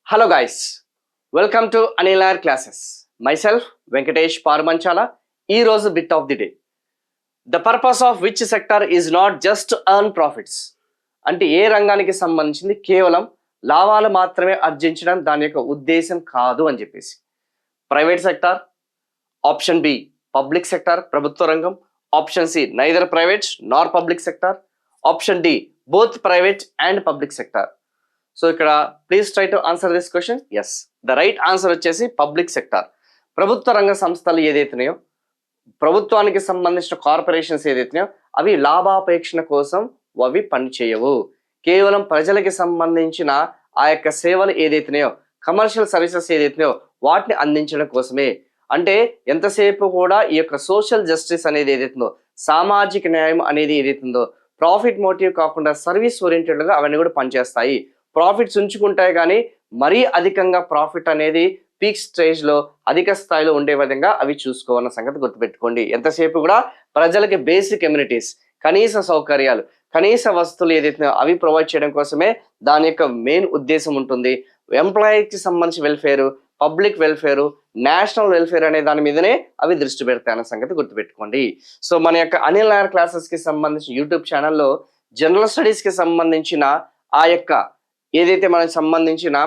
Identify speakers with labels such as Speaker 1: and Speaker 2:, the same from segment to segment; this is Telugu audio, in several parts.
Speaker 1: Hello guys, welcome to Anil Nair classes. Myself Venkatesh Parmanchala. ఈ రోజు bit of the day. The purpose of which sector is not just to earn profits. అంటే ఏ రంగానికి సంబంధించింది కేవలం లాభాలు మాత్రమే ఆర్జించడం దాని యొక్క ఉద్దేశం కాదు అని చెప్పేసి. Private sector, option B public sector ప్రభుత్వ రంగం, option C neither private nor public sector, option D both private and public sector. So ఇక్కడ please try to answer this question. Yes, the right answer వచ్చేసి పబ్లిక్ సెక్టార్. ప్రభుత్వ రంగ సంస్థలు ఏదైతున్నాయో, ప్రభుత్వానికి సంబంధించిన కార్పొరేషన్స్ ఏదైతున్నాయో అవి లాభాపేక్షణ కోసం అవి పనిచేయవు. కేవలం ప్రజలకి సంబంధించిన ఆ యొక్క సేవలు ఏదైతున్నాయో, కమర్షియల్ సర్వీసెస్ ఏదైతున్నాయో వాటిని అందించడం కోసమే. అంటే ఎంతసేపు కూడా ఈ యొక్క సోషల్ జస్టిస్ అనేది ఏదైతుందో, సామాజిక న్యాయం అనేది ఏదైతుందో ప్రాఫిట్ మోటివ్ కాకుండా సర్వీస్ ఓరియంటెడ్గా అవన్నీ కూడా పనిచేస్తాయి. ప్రాఫిట్స్ ఉంచుకుంటాయి కానీ మరీ అధికంగా ప్రాఫిట్ అనేది పీక్ స్టేజ్లో అధిక స్థాయిలో ఉండే విధంగా అవి చూసుకోవాలన్న సంగతి గుర్తుపెట్టుకోండి. ఎంతసేపు కూడా ప్రజలకి బేసిక్ ఎమ్యూనిటీస్, కనీస సౌకర్యాలు, కనీస వస్తువులు ఏదైతే అవి ప్రొవైడ్ చేయడం కోసమే దాని యొక్క మెయిన్ ఉద్దేశం ఉంటుంది. ఎంప్లాయీకి సంబంధించి welfare, public welfare, national welfare అనే దాని మీదనే అవి దృష్టి పెడతాయి అన్న సంగతి గుర్తుపెట్టుకోండి. సో మన యొక్క అనిల్ నాయర్ క్లాసెస్కి సంబంధించిన యూట్యూబ్ ఛానల్లో జనరల్ స్టడీస్కి సంబంధించిన ఆ యొక్క ఏదైతే మనకు సంబంధించిన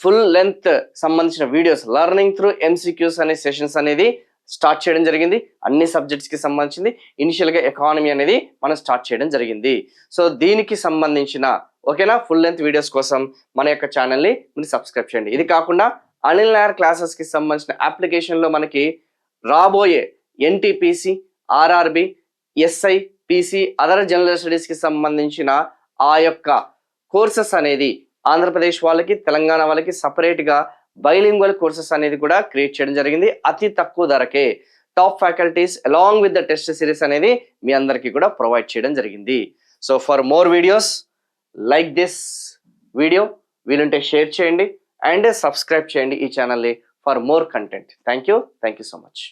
Speaker 1: ఫుల్ లెంత్ సంబంధించిన వీడియోస్ లర్నింగ్ త్రూ ఎంసీక్యూస్ అనే సెషన్స్ అనేది స్టార్ట్ చేయడం జరిగింది. అన్ని సబ్జెక్ట్స్కి సంబంధించింది. ఇనిషియల్గా ఎకానమీ అనేది మనం స్టార్ట్ చేయడం జరిగింది. సో దీనికి సంబంధించిన ఓకేనా ఫుల్ లెంత్ వీడియోస్ కోసం మన యొక్క ఛానల్ని మీరు సబ్స్క్రైబ్ చేయండి. ఇది కాకుండా అనిల్ నాయర్ క్లాసెస్కి సంబంధించిన అప్లికేషన్లో మనకి రాబోయే NTPC, RRB, SI, PC, other general స్టడీస్కి సంబంధించిన ఆ యొక్క కోర్సెస్ అనేది ఆంధ్రప్రదేశ్ వాళ్ళకి, తెలంగాణ వాళ్ళకి సపరేట్గా బైలింగ్వల్ కోర్సెస్ అనేది కూడా క్రియేట్ చేయడం జరిగింది. అతి తక్కువ ధరకే top faculties along with the test series అనేది మీ అందరికీ కూడా ప్రొవైడ్ చేయడం జరిగింది. So for more videos like this video వీలుంటే షేర్ చేయండి అండ్ సబ్స్క్రైబ్ చేయండి ఈ ఛానల్ని for more content. Thank you so much.